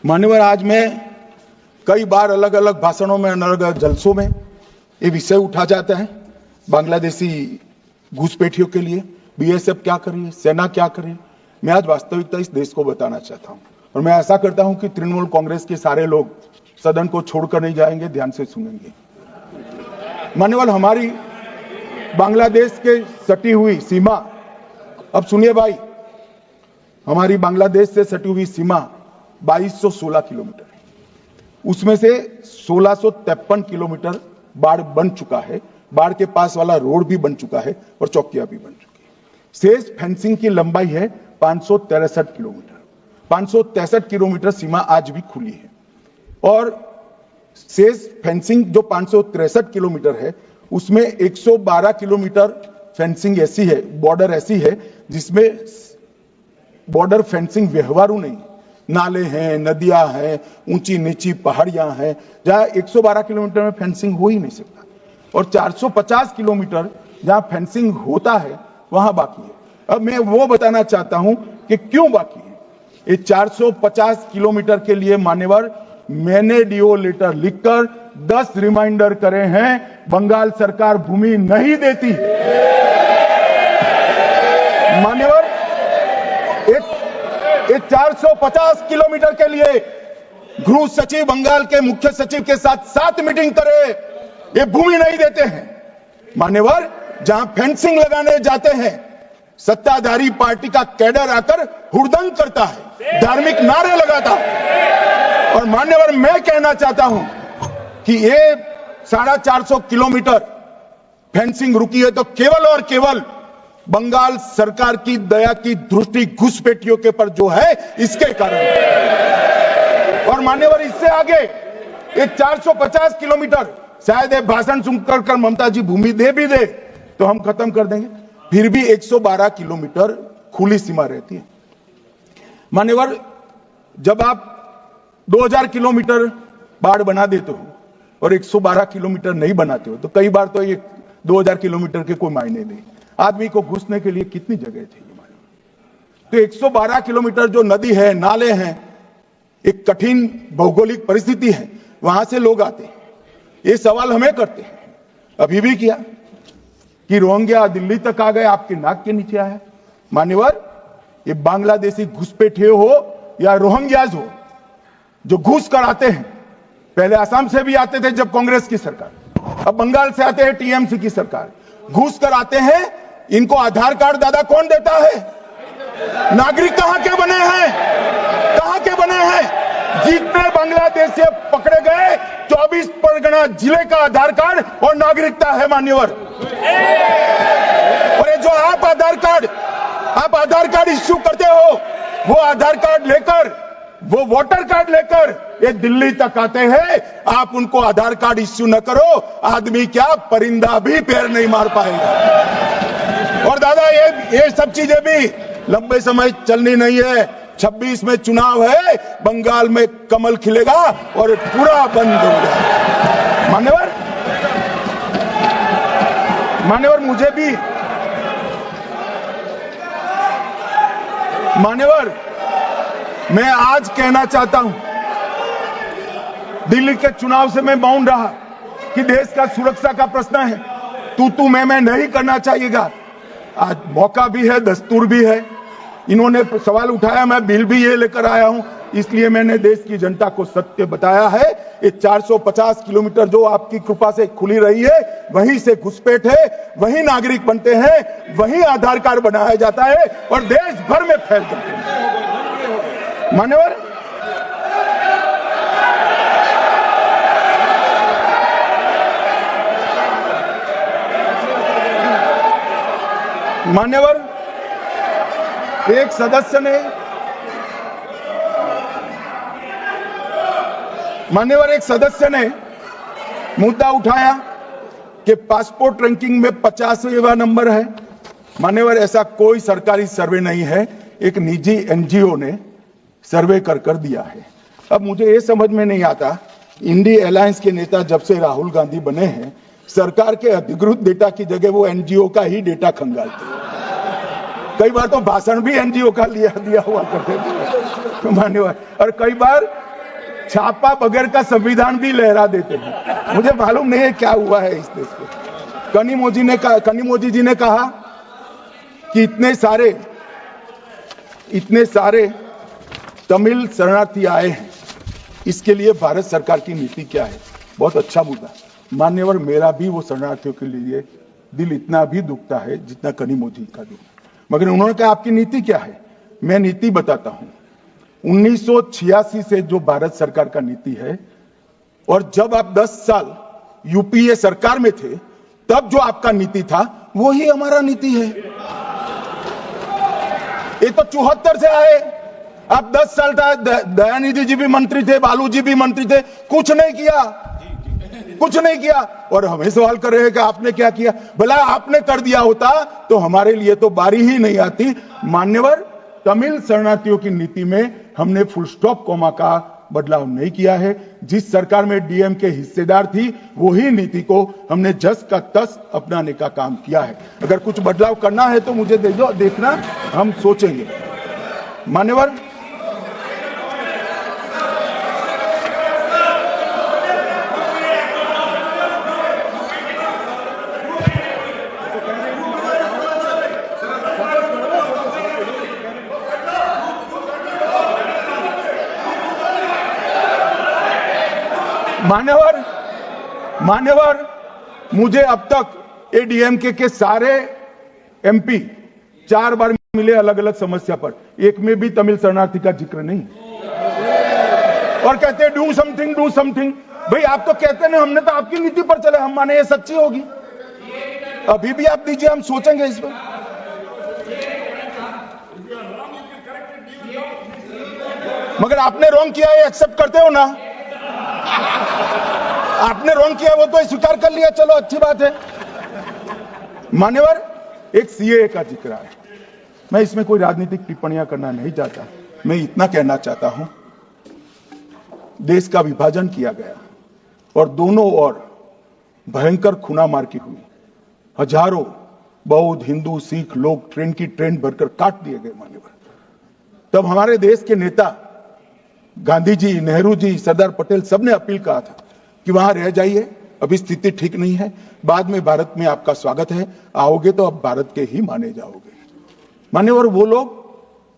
मान्यवर, आज मैं कई बार अलग अलग भाषणों में, अलग अलग जलसों में ये विषय उठा जाता है बांग्लादेशी घुसपैठियों के लिए। बीएसएफ क्या कर रही है, सेना क्या कर रही है। मैं आज वास्तविकता इस देश को बताना चाहता हूं और मैं ऐसा करता हूं कि तृणमूल कांग्रेस के सारे लोग सदन को छोड़कर नहीं जाएंगे, ध्यान से सुनेंगे। मान्यवर, हमारी बांग्लादेश के सटी हुई सीमा, अब सुनिए भाई, हमारी बांग्लादेश से सटी हुई सीमा 2216 किलोमीटर है। उसमें से 1653 किलोमीटर बाढ़ बन चुका है, बाढ़ के पास वाला रोड भी बन चुका है और चौकियां भी बन चुकी है। शेष फेंसिंग की लंबाई है 563 किलोमीटर। 563 किलोमीटर सीमा आज भी खुली है और शेष फेंसिंग जो 563 किलोमीटर है उसमें 112 किलोमीटर फेंसिंग ऐसी है, बॉर्डर ऐसी है जिसमें बॉर्डर फेंसिंग व्यवहारू नहीं, नाले हैं, नदियां हैं, ऊंची नीची पहाड़ियां हैं, जहां 112 किलोमीटर में फेंसिंग हो ही नहीं सकता और 450 किलोमीटर जहां फेंसिंग होता है वहां बाकी है। अब मैं वो बताना चाहता हूं कि क्यों बाकी है। ये 450 किलोमीटर के लिए मान्यवर मैंने डीओ लेटर लिखकर 10 रिमाइंडर करे हैं। बंगाल सरकार भूमि नहीं देती। मान्यवर, एक 450 किलोमीटर के लिए गृह सचिव बंगाल के मुख्य सचिव के साथ 7 मीटिंग करे, ये भूमि नहीं देते हैं। मान्यवर, जहां फेंसिंग लगाने जाते हैं सत्ताधारी पार्टी का कैडर आकर हुड़दंग करता है, धार्मिक नारे लगाता है। और मान्यवर, मैं कहना चाहता हूं कि ये 450 किलोमीटर फेंसिंग रुकी है तो केवल और केवल बंगाल सरकार की दया की दृष्टि घुसपैठियों के पर जो है इसके कारण। और मान्यवर, इससे आगे ये 450 किलोमीटर शायद भाषण सुनकर ममता जी भूमि दे भी दे तो हम खत्म कर देंगे, फिर भी 112 किलोमीटर खुली सीमा रहती है। मान्यवर, जब आप 2000 किलोमीटर बाढ़ बना देते हो और 112 किलोमीटर नहीं बनाते हो तो कई बार तो ये 2000 किलोमीटर के कोई मायने नहीं। आदमी को घुसने के लिए कितनी जगह चाहिए। तो 112 किलोमीटर जो नदी है, नाले हैं, एक कठिन भौगोलिक परिस्थिति है, वहां से लोग आते हैं। ये सवाल हमें करते हैं, अभी भी किया कि रोहिंग्या दिल्ली तक आ गए, आपके नाक के नीचे आया। मान्यवर, ये बांग्लादेशी घुसपैठिए हो या रोहिंग्याज हो जो घुस कर आते हैं, पहले असम से भी आते थे जब कांग्रेस की सरकार, अब बंगाल से आते हैं टीएमसी की सरकार, घुस कर आते हैं। इनको आधार कार्ड दादा कौन देता है? नागरिक कहां के बने हैं? कहां के बने हैं? जितने बांग्लादेश से पकड़े गए 24 परगना जिले का आधार कार्ड और नागरिकता है मान्यवर। और ये जो आप आधार कार्ड इश्यू करते हो, वो आधार कार्ड लेकर, वो वोटर कार्ड लेकर ये दिल्ली तक आते हैं। आप उनको आधार कार्ड इश्यू न करो, आदमी क्या परिंदा भी पैर नहीं मार पाएगा। और दादा, ये सब चीजें भी लंबे समय चलनी नहीं है। 26 में चुनाव है, बंगाल में कमल खिलेगा और पूरा बंद हो जाएगा। मान्यवर, मुझे भी मैं आज कहना चाहता हूं, दिल्ली के चुनाव से मैं मौन रहा कि देश का सुरक्षा का प्रश्न है, तू मैं नहीं करना चाहिएगा। आज मौका भी है, दस्तूर भी है। इन्होंने सवाल उठाया, मैं बिल भी ये लेकर आया हूं, इसलिए मैंने देश की जनता को सत्य बताया है। ये 450 किलोमीटर जो आपकी कृपा से खुली रही है, वहीं से घुसपैठ है, वहीं नागरिक बनते हैं, वहीं आधार कार्ड बनाया जाता है और देश भर में फैल जाते हैं। मान्यवर, एक सदस्य ने मुद्दा उठाया कि पासपोर्ट रैंकिंग में 50वां नंबर है। मान्यवर, ऐसा कोई सरकारी सर्वे नहीं है, एक निजी एनजीओ ने सर्वे कर दिया है। अब मुझे ये समझ में नहीं आता, इंडिया अलायंस के नेता जब से राहुल गांधी बने हैं, सरकार के अधिकृत डेटा की जगह वो एनजीओ का ही डेटा खंगालते हैं। कई बार तो भाषण भी एनजीओ का दिया हुआ करते थे मान्यवर, और कई बार छापा बगैर का संविधान भी लहरा देते हैं। मुझे मालूम नहीं है क्या हुआ है इस देश को। कनिमोझी जी ने कहा कि इतने सारे तमिल शरणार्थी आए हैं, इसके लिए भारत सरकार की नीति क्या है। बहुत अच्छा मुद्दा। मान्यवर, मेरा भी वो शरणार्थियों के लिए दिल इतना भी दुखता है जितना कनिमोझी का दिल। मगर उन्होंने कहा आपकी नीति क्या है। मैं नीति बताता हूं। 1986 से जो भारत सरकार का नीति है, और जब आप 10 साल यूपीए सरकार में थे तब जो आपका नीति था वही हमारा नीति है। ये तो 74 से आए, आप 10 साल था, दयानिधि जी भी मंत्री थे, बालू जी भी मंत्री थे, कुछ नहीं किया। और हमें सवाल कर रहे हैं कि आपने क्या किया। भला आपने कर दिया होता तो हमारे लिए तो बारी ही नहीं आती। मान्यवर, तमिल शरणार्थियों की नीति में हमने फुल स्टॉप कोमा का बदलाव नहीं किया है। जिस सरकार में डीएम के हिस्सेदार थी वही नीति को हमने जस का तस अपनाने का काम किया है। अगर कुछ बदलाव करना है तो मुझे देखना, हम सोचेंगे। मान्यवर, मुझे अब तक एडीएमके के सारे एमपी 4 बार मिले अलग अलग समस्या पर, एक में भी तमिल शरणार्थी का जिक्र नहीं। और कहते डू समथिंग। भाई आप तो कहते नहीं, हमने तो आपकी नीति पर चले, हम माने ये सच्ची होगी। अभी भी आप दीजिए, हम सोचेंगे इस पर। मगर आपने रॉन्ग किया है, एक्सेप्ट करते हो ना। आपने रॉन्ग किया वो तो स्वीकार कर लिया, चलो अच्छी बात है। मान्यवर, एक सीएए का जिक्र है। मैं इसमें कोई राजनीतिक टिप्पणियां करना नहीं चाहता। मैं इतना कहना चाहता हूं, देश का विभाजन किया गया और दोनों ओर भयंकर खूनामार की हुई। हजारों बौद्ध, हिंदू, सिख लोग ट्रेन की ट्रेन भरकर काट दिए गए। मान्यवर, तब हमारे देश के नेता गांधी जी, नेहरू जी, सरदार पटेल सबने अपील कहा था कि वहां रह जाइए, अभी स्थिति ठीक नहीं है, बाद में भारत में आपका स्वागत है, आओगे तो अब भारत के ही माने जाओगे। मान्यवर, वो लोग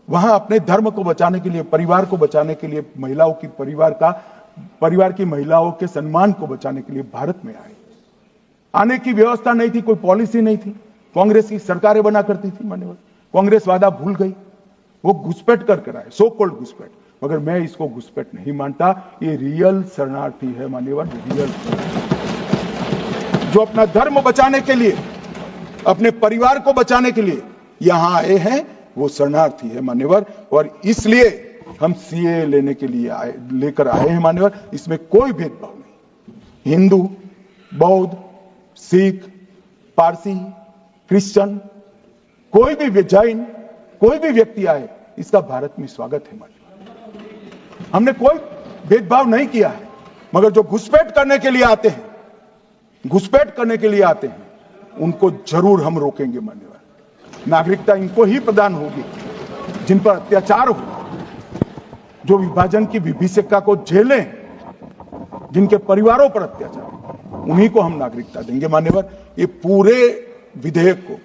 वहां अपने धर्म को बचाने के लिए, परिवार को बचाने के लिए, महिलाओं की परिवार की महिलाओं के सम्मान को बचाने के लिए भारत में आए। आने की व्यवस्था नहीं थी, कोई पॉलिसी नहीं थी, कांग्रेस की सरकारें बना करती थी। मान्यवर, कांग्रेस वादा भूल गई, वो घुसपैठ कर आए, सो कॉल्ड घुसपैठ। मगर मैं इसको घुसपैठ नहीं मानता, ये रियल शरणार्थी है। मान्यवर, रियल जो अपना धर्म बचाने के लिए, अपने परिवार को बचाने के लिए यहां आए हैं, वो शरणार्थी है। मान्यवर, और इसलिए हम सीए लेने के लिए लेकर आए हैं। मान्यवर, इसमें कोई भेदभाव नहीं। हिंदू, बौद्ध, सिख, पारसी, क्रिश्चियन, कोई भी जैन, कोई भी व्यक्ति आए, इसका भारत में स्वागत है। मान्यवर, हमने कोई भेदभाव नहीं किया है। मगर जो घुसपैठ करने के लिए आते हैं, उनको जरूर हम रोकेंगे। मान्यवर, नागरिकता इनको ही प्रदान होगी जिन पर अत्याचार हो, जो विभाजन की विभीषिका को झेलें, जिनके परिवारों पर अत्याचार हो, उन्हीं को हम नागरिकता देंगे। मान्यवर, ये पूरे विधेयक को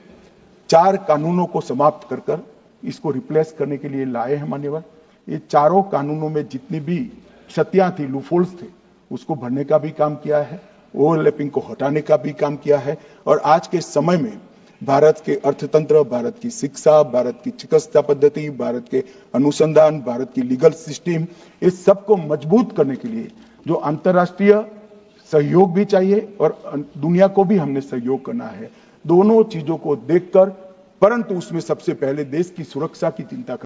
4 कानूनों को समाप्त कर इसको रिप्लेस करने के लिए लाए हैं। मान्यवर, ये चारों कानूनों में जितनी भी क्षतियां थी, लूफोल्स थे, उसको भरने का भी काम किया है, ओवरलैपिंग को हटाने का भी काम किया है। और आज के समय में भारत के अर्थतंत्र, भारत की शिक्षा, भारत की चिकित्सा पद्धति, भारत के अनुसंधान, भारत की लीगल सिस्टम, इस सबको मजबूत करने के लिए जो अंतर्राष्ट्रीय सहयोग भी चाहिए और दुनिया को भी हमने सहयोग करना है। दोनों चीजों को देखकर, परंतु उसमें सबसे पहले देश की सुरक्षा की चिंता